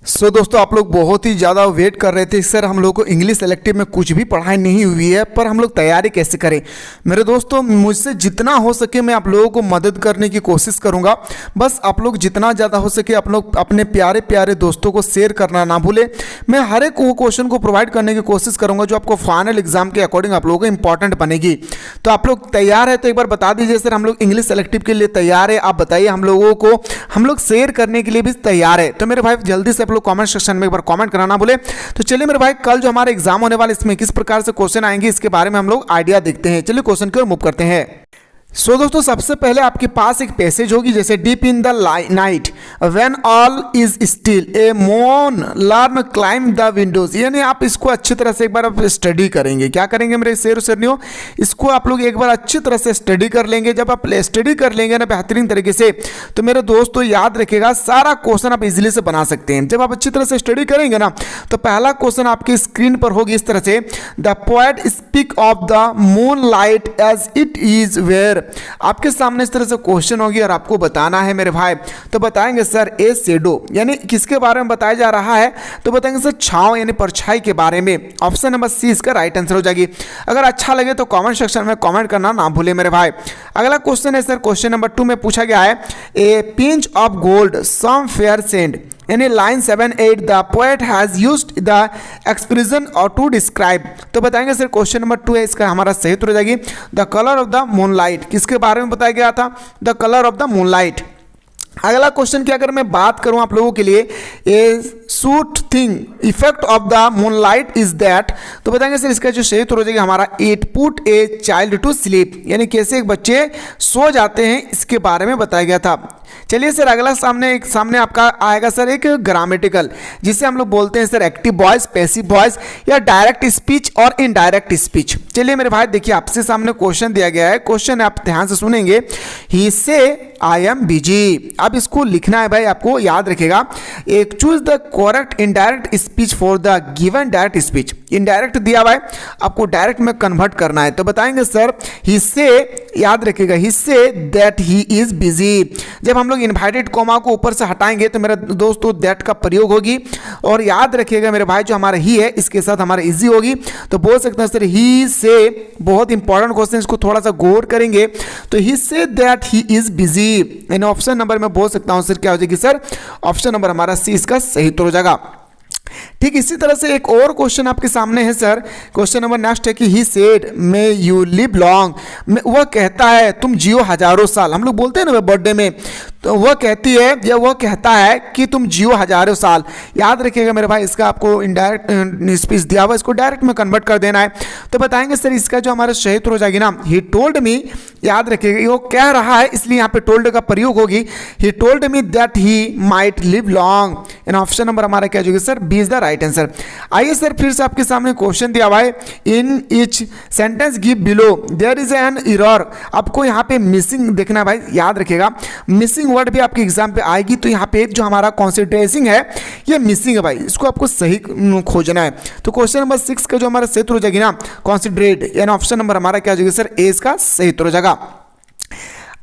दोस्तों आप लोग बहुत ही ज़्यादा वेट कर रहे थे सर हम लोग को इंग्लिश इलेक्टिव में कुछ भी पढ़ाई नहीं हुई है पर हम लोग तैयारी कैसे करें। मेरे दोस्तों मुझसे जितना हो सके मैं आप लोगों को मदद करने की कोशिश करूंगा। बस आप लोग जितना ज़्यादा हो सके आप लोग अपने प्यारे प्यारे दोस्तों को शेयर करना ना भूलें। मैं हर एक क्वेश्चन को प्रोवाइड करने की कोशिश करूँगा जो आपको फाइनल एग्जाम के अकॉर्डिंग आप लोगों को इंपॉर्टेंट बनेगी। तो आप लोग तैयार है तो एक बार बता दीजिए सर हम लोग इंग्लिश इलेक्टिव के लिए तैयार है। आप बताइए हम लोगों को हम लोग शेयर करने के लिए भी तैयार है। तो मेरे भाई जल्दी से आप लोग कमेंट सेक्शन में एक बार कमेंट करना ना भूले। तो चलिए मेरे भाई कल जो हमारा एग्जाम होने वाला इसमें किस प्रकार से क्वेश्चन आएंगे इसके बारे में हम लोग आइडिया देखते हैं। चलिए क्वेश्चन की ओर मूव करते हैं। दोस्तों सबसे पहले आपके पास एक पैसेज होगी जैसे deep in the night when all is still a मोन लर्न क्लाइम द विंडोज। यानी आप इसको अच्छी तरह से एक बार आप स्टडी करेंगे। क्या करेंगे मेरे शेर शेरनियों, इसको आप लोग एक बार अच्छी तरह से स्टडी कर लेंगे। जब आप स्टडी कर लेंगे ना बेहतरीन तरीके से तो मेरे दोस्तों याद रखिएगा सारा क्वेश्चन आप इजीली से बना सकते हैं। जब आप अच्छी तरह से स्टडी करेंगे ना तो पहला क्वेश्चन आपकी स्क्रीन पर होगी इस तरह से, the poet speak of the moon light as it is where. आपके सामने इस तरह से क्वेश्चन होगी और आपको बताना है मेरे भाई। तो बताएंगे सर ए शेडो यानी किसके बारे में बताया जा रहा है, तो बताएंगे सर छांव यानी परछाई के बारे में। ऑप्शन नंबर सी इसका राइट आंसर हो जाएगी। अगर अच्छा लगे तो कमेंट सेक्शन में कमेंट करना ना भूले मेरे भाई। अगला क्वेश्चन है सर क्वेश्चन नंबर 2 में पूछा गया है a pinch of gold some fair sand यानी line 7-8 the poet has used the expression और टू डिस्क्राइब। तो बताएंगे सर क्वेश्चन नंबर 2 है इसका हमारा सही उत्तर हो जाएगी the colour of the moonlight. किसके बारे में बताया गया था, the colour of the moonlight. अगला क्वेश्चन की अगर मैं बात करूं आप लोगों के लिए ए suit thing effect of the moonlight is that. तो बताएंगे सर इसका जो सही उत्तर हो जाएगा हमारा it put a child to sleep यानी कैसे एक बच्चे सो जाते हैं इसके बारे में बताया गया था। चलिए सर अगला सामने आपका आएगा सर एक ग्रामेटिकल जिसे हम लोग बोलते हैं sir active voice, passive voice या डायरेक्ट स्पीच और इनडायरेक्ट स्पीच। चलिए मेरे भाई देखिए आपसे सामने क्वेश्चन दिया गया है, क्वेश्चन आप ध्यान से सुनेंगे। ही से आई एम बिजी। अब इसको लिखना है भाई आपको याद रखेगा एक choose the correct indirect speech for the given direct speech. Indirect दिया हुआ है आपको डायरेक्ट में कन्वर्ट करना है। तो बताएंगे सर ही से याद रखिएगा ही से दैट ही इज बिजी। जब हम लोग इनवाइटेड कॉमा को ऊपर से हटाएंगे तो मेरा दोस्तों दैट का प्रयोग होगी और याद रखिएगा मेरे भाई जो हमारा ही है इसके साथ हमारा इजी होगी। तो बोल सकते हैं सर ही से, बहुत इंपॉर्टेंट क्वेश्चन इसको थोड़ा सा गौर करेंगे। तो ही से दैट ही इज बिजी यानी ऑप्शन नंबर में बोल सकता हूं सर क्या हो जाएगी सर ऑप्शन नंबर हमारा सी इसका सही उत्तर हो जाएगा। ठीक इसी तरह से एक और क्वेश्चन आपके सामने है सर क्वेश्चन नंबर नेक्स्ट है कि he said may you live long. वह कहता है तुम जियो हजारों साल। हम लोग बोलते हैं ना बर्थडे में तो वह कहती है या वह कहता है कि तुम जियो हजारों साल। याद रखिएगा मेरे भाई इसका आपको इनडायरेक्ट स्पीच दिया हुआ इसको डायरेक्ट में कन्वर्ट कर देना है। तो बताएंगे सर इसका जो हमारा सही उत्तर हो जाएगी ना ही टोल्ड मी। याद रखिएगा वो कह रहा है इसलिए यहाँ पे टोल्ड का प्रयोग होगी। He told me that he might live long and option number हमारा क्या होगी sir B is the right answer. आइए सर फिर से आपके सामने क्वेश्चन दिया हुआ है in each sentence give below there is an error. आपको यहाँ पे मिसिंग देखना है भाई। याद रखिएगा मिसिंग वर्ड भी आपके एग्जाम पे आएगी तो यहाँ पे जो हमारा कॉन्सेंट्रेशन है ये मिसिंग है भाई, इसको आपको सही खोजना है। तो क्वेश्चन नंबर 6 का जो हमारा सही उत्तर हो जाएगी ना कॉन्सेंट्रेट यानी ऑप्शन नंबर हमारा क्या हो जाएगा सर ए इसका सही उत्तर हो जाएगा।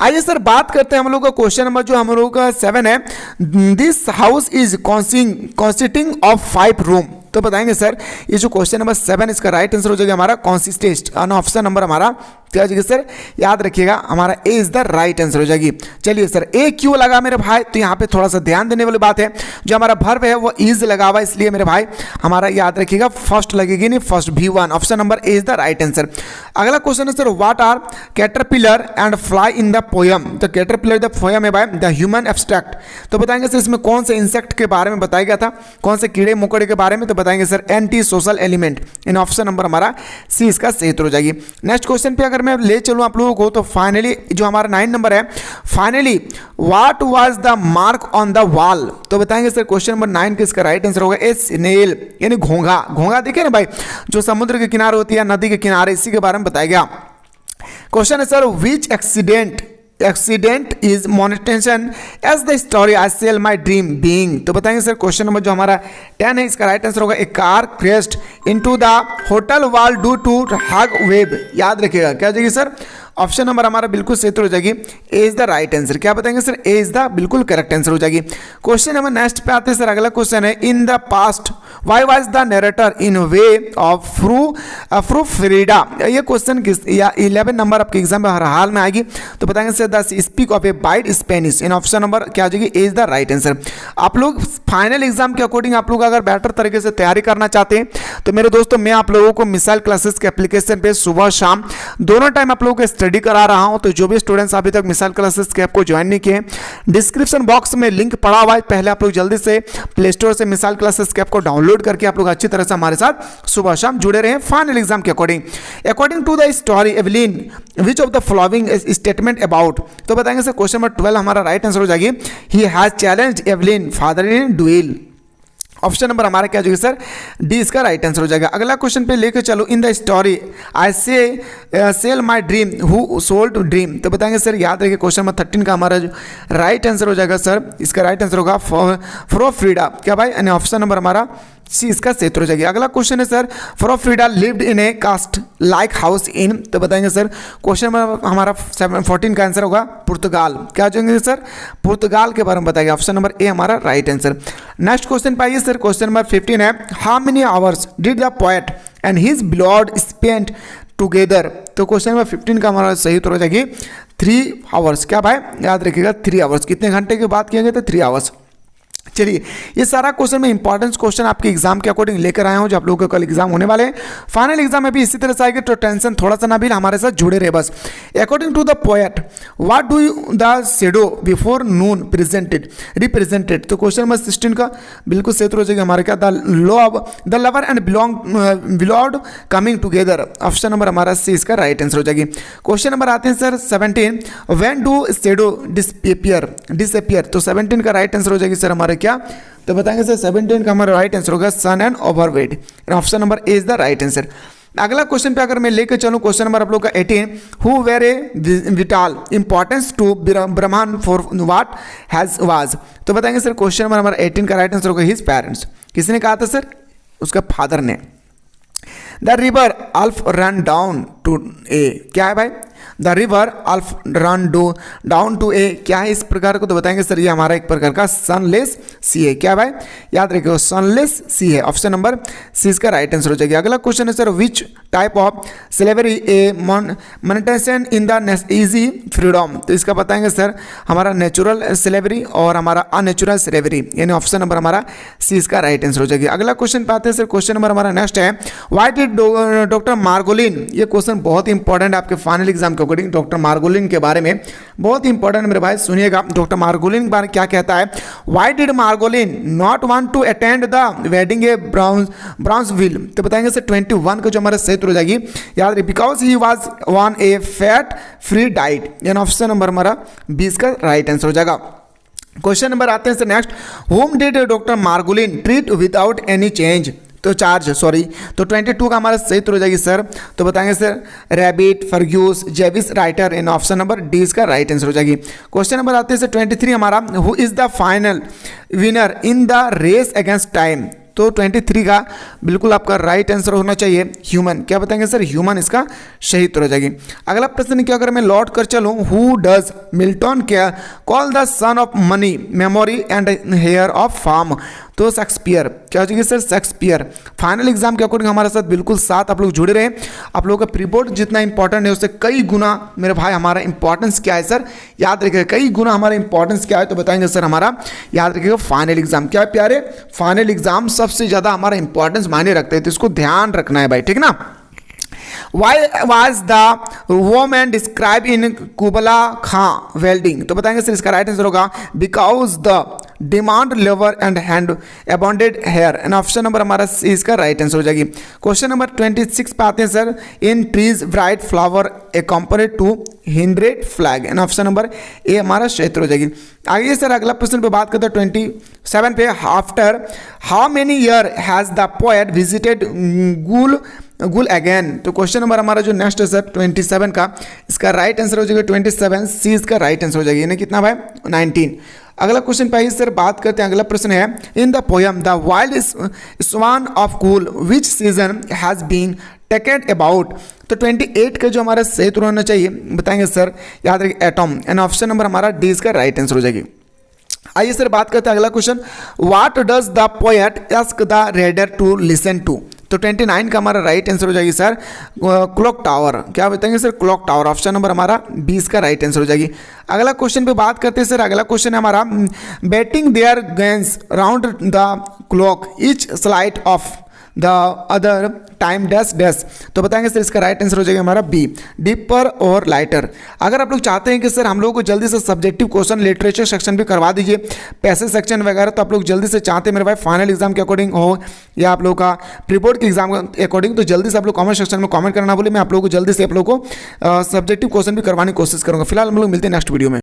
आइए सर बात करते हैं हम लोग का क्वेश्चन नंबर जो हम लोग का 7 है this house is consisting of 5 room. तो बताएंगे सर ये जो क्वेश्चन नंबर 7 इसका राइट आंसर हो जाएगा हमारा कॉन्सिस्टेंट और ऑप्शन नंबर हमारा क्या हो जाएगा सर याद रखिएगा हमारा ए इज द राइट आंसर हो जाएगी। चलिए सर ए क्यों लगा मेरे भाई, तो यहाँ पे थोड़ा सा ध्यान देने वाली बात है जो हमारा वर्ब है वो इज लगा हुआ इसलिए मेरे भाई हमारा याद रखिएगा फर्स्ट लगेगी नहीं first V1 option number A is the right answer. अगला क्वेश्चन है sir what are caterpillar and fly in the poem. तो कैटरपिलर द पोयम है भाई द ह्यूमन एब्स्ट्रैक्ट। तो बताएंगे सर इसमें कौन से इंसेक्ट के बारे में बताया गया था, कौन से कीड़े मकोड़े के बारे में। तो बताएंगे sir anti social element in option number हमारा सी इसका सही उत्तर हो जाएगी। नेक्स्ट क्वेश्चन पे अगर मैं ले चलूं आप लोगों को तो फाइनली जो हमारा 9 नंबर है finally what was the mark on the wall. तो बताएंगे सर क्वेश्चन नंबर 9 का इसका राइट आंसर होगा ए स्नेल यानी घोंघा। घोंघा देखिए ना भाई जो समुद्र के किनारे होती है नदी के किनारे इसी के बारे में बताया गया। क्वेश्चन है sir which accident is mentioned as the story I sell my dream being. तो बताएंगे सर क्वेश्चन नंबर जो हमारा 10 है इसका राइट आंसर होगा a car crashed into the hotel wall due to huge wave. याद रखिएगा क्या हो जाएगी सर ऑप्शन नंबर हमारा बिल्कुल सही उत्तर हो जाएगी, ए इज द राइट आंसर। क्या बताएंगे सर, ए इज द बिल्कुल करेक्ट आंसर हो जाएगी। क्वेश्चन नंबर नेक्स्ट पे आते हैं सर, अगला क्वेश्चन है, in the past why was the narrator in way of Frau Frida. ये क्वेश्चन किस या 11 नंबर आपके एग्जाम में हर हाल में आएगी। तो बताएंगे sir, the speak of A bite Spanish. In option number क्या हो जाएगी, ए इज द राइट आंसर। आप लोग फाइनल एग्जाम के अकॉर्डिंग आप लोग अगर बेटर तरीके से तैयारी करना चाहते हैं तो मेरे दोस्तों मैं आप लोगों को मिसाइल क्लासेस के एप्लीकेशन पे सुबह शाम दोनों टाइम आप लोगों को स्टडी करा रहा हूं। तो जो भी स्टूडेंट्स अभी तक मिसाइल क्लासेस के ऐप को ज्वाइन नहीं किए, डिस्क्रिप्शन बॉक्स में लिंक पड़ा हुआ है, पहले आप लोग जल्दी से प्ले स्टोर से मिसाइल क्लासेस के ऐप को डाउनलोड करके आप लोग अच्छी तरह से हमारे साथ सुबह शाम जुड़े रहे फाइनल एग्जाम के according. According to the story Evelyn which of the following statement about. तो बताएंगे सर क्वेश्चन नंबर 12 हमारा राइट आंसर हो जाएगी, he has challenged Evelyn father in duel. Option number हमारा क्या हो जाएगा सर, डी इसका राइट आंसर हो जाएगा। अगला क्वेश्चन पे लेकर चलो, इन द स्टोरी आई से cell my dream who sold dream. तो बताएंगे सर, याद रखिए क्वेश्चन नंबर 13 का हमारा जो राइट आंसर हो जाएगा सर, इसका राइट आंसर होगा फ्रोफ्रीडा। क्या भाई, यानी ऑप्शन नंबर हमारा सी इसका सही उत्तर हो जाएगी। अगला क्वेश्चन है sir, Frau Frida lived in a castle like house in. तो बताएंगे सर क्वेश्चन नंबर हमारा 14 का आंसर होगा पुर्तगाल। क्या हो जाएंगे सर, पुर्तगाल के बारे में बताएंगे, ऑप्शन नंबर ए हमारा राइट आंसर। नेक्स्ट क्वेश्चन पाइए सर, क्वेश्चन नंबर 15 है, how many hours did the poet and his beloved spent together. तो क्वेश्चन नंबर 15 का हमारा सही उत्तर हो जाएगी 3 आवर्स। क्या भाई, याद रखिएगा 3 आवर्स, कितने घंटे की बात किया गया था, 3 आवर्स। चलिए, ये सारा क्वेश्चन में इंपॉर्टेंस क्वेश्चन आपके एग्जाम के अकॉर्डिंग लेकर आया हूं, जो आप लोगों के कल एग्जाम होने वाले हैं। फाइनल एग्जाम में भी इसी तरह से आएगी, तो टेंशन थोड़ा सा ना भी, हमारे साथ जुड़े रहे बस। According to the poet what do the shadow before noon represented. तो क्वेश्चन नंबर 16 का बिल्कुल सही उत्तर हो जाएगा हमारे क्या, the lover and beloved coming together. Option number हमारा सी इसका राइट आंसर हो जाएगी। क्वेश्चन नंबर आते हैं sir 17, when do shadow disappear. तो 17 का राइट आंसर हो जाएगी सर हमारे क्या, तो बताएंगे सर 17 का हमारा राइट आंसर होगा son and overweight. Option number A is the right answer. अगला क्वेश्चन पे अगर मैं लेकर चलूं, क्वेश्चन नंबर आप लोग का 18, who were a vital importance to ब्रह्मांड फॉर व्हाट हैज वाज। तो बताएंगे सर क्वेश्चन नंबर हमारा 18 का राइट आंसर होगा हिज पेरेंट्स। किसने कहा था सर, उसका फादर ने। The river Alph run down to a. क्या है भाई, the river Alph run down to a. क्या है इस प्रकार को, तो बताएंगे सर ये हमारा एक प्रकार का सनलेस सी है। क्या भाई, याद रखिए सनलेस सी है। ऑप्शन नंबर सी इसका राइट आंसर हो जाएगा। अगला क्वेश्चन है sir, which type of slavery a monetization in the easy freedom. तो इसका बताएंगे सर हमारा नेचुरल स्लेवरी और हमारा अननेचुरल स्लेवरी, यानी ऑप्शन नंबर हमारा सी इसका राइट आंसर हो जाएगा। अगला क्वेश्चन पे आते हैं सर, क्वेश्चन नंबर हमारा नेक्स्ट है, व्हाई डिड डॉक्टर मार्गोलिन। ये क्वेश्चन बहुत इंपॉर्टेंट है आपके फाइनल एग्जाम के अकॉर्डिंग। डॉक्टर मार्गोलिन के बारे में बहुत इंपॉर्टेंट मेरे भाई, सुनिएगा डॉक्टर मार्गोलिन के बारे में क्या कहता है। Why did Margolin not want to attend the wedding a Brownsville. तो बताएंगे सर 21 का जो हमारा सही उत्तर हो जाएगी, याद रखिए because he was on A fat free diet, यानी ऑप्शन नंबर हमारा 20 का राइट आंसर हो जाएगा। क्वेश्चन नंबर आते हैं sir next, home did doctor Margolin treat without any change. तो 22 का हमारा सही उत्तर हो जाएगी सर। तो बताएंगे सर रैबिट फर्ग्यूस जेविस writer, in option number D इसका राइट आंसर हो जाएगी। क्वेश्चन नंबर आते हैं सर 23 हमारा, who is the final winner in the race against time. तो 23 का बिल्कुल आपका राइट आंसर होना चाहिए ह्यूमन। क्या बताएंगे सर, ह्यूमन इसका सही उत्तर हो जाएगी। अगला प्रश्न क्या, अगर मैं लौट कर चलूं, हु डज मिल्टन क्या call the son of money memory and hair of farm. तो शेक्सपियर। क्या हो जाएगी सर, शेक्सपियर। फाइनल एग्जाम के अकॉर्डिंग हमारे साथ बिल्कुल साथ आप लोग जुड़े रहे। आप लोगों का प्री बोर्ड जितना इंपॉर्टेंट है उससे कई गुना मेरे भाई हमारा इंपॉर्टेंस क्या है सर, याद रखिएगा कई गुना हमारा इंपॉर्टेंस क्या है। तो बताएंगे सर हमारा, याद रखिएगा फाइनल एग्जाम क्या है प्यारे, फाइनल एग्जाम सबसे ज़्यादा हमारा इंपॉर्टेंस मायने रखते हैं, तो इसको ध्यान रखना है भाई, ठीक ना। Why was the woman described in Kubla Khan welding? तो बताएंगे सर इसका राइट आंसर होगा because the demand lever and hand abundant hair, and option number हमारा सी इसका राइट आंसर हो जाएगी। क्वेश्चन नंबर 26 पे आते हैं sir, in trees bright flower accompanied to hundred flag, and option number A हमारा क्षेत्र हो जाएगी। आगे सर अगला प्रश्न पे बात करते हैं 27 पे, after how many year has the poet visited गुल अगेन। तो क्वेश्चन नंबर हमारा जो नेक्स्ट है सर 27 का, इसका राइट आंसर हो जाएगा 27, सी इसका राइट आंसर हो जाएगी, यानी कितना भाई 19। अगला क्वेश्चन पे आइए सर बात करते हैं। अगला प्रश्न है in the poem the wild swan of Coole which season has been taken about. तो 28 का जो हमारा सही उत्तर होना चाहिए बताएंगे सर, याद रखिए एटॉम, एंड ऑप्शन नंबर हमारा डी इसका राइट आंसर हो जाएगी। आइए सर बात करते हैं अगला question, what does the poet ask the reader to listen to. तो 29 का हमारा राइट आंसर हो जाएगी सर क्लॉक टावर। क्या बताएंगे sir, clock tower, option number हमारा 20 का राइट आंसर हो जाएगी। अगला क्वेश्चन पे बात करते हैं सर। अगला क्वेश्चन है हमारा batting their gains round the clock each slide of the other time dash dash. तो बताएंगे सर इसका राइट आंसर हो जाएगा हमारा बी, डीपर और लाइटर। अगर आप लोग चाहते हैं कि सर हम लोगों को जल्दी से सब्जेक्टिव क्वेश्चन लिटरेचर सेक्शन भी करवा दीजिए, पैसेज सेक्शन वगैरह, तो आप लोग जल्दी से चाहते हैं मेरे भाई फाइनल एग्जाम के अकॉर्डिंग हो या आप लोगों का प्री बोर्ड के एग्जाम के अकॉर्डिंग, तो जल्दी से आप लोग कमेंट सेक्शन में कमेंट करना बोले, मैं आप लोगों को जल्दी से आप लोगों को सब्जेक्टिव क्वेश्चन भी करवाने की कोशिश करूँगा। फिलहाल हम लोग मिलते हैं नेक्स्ट वीडियो में।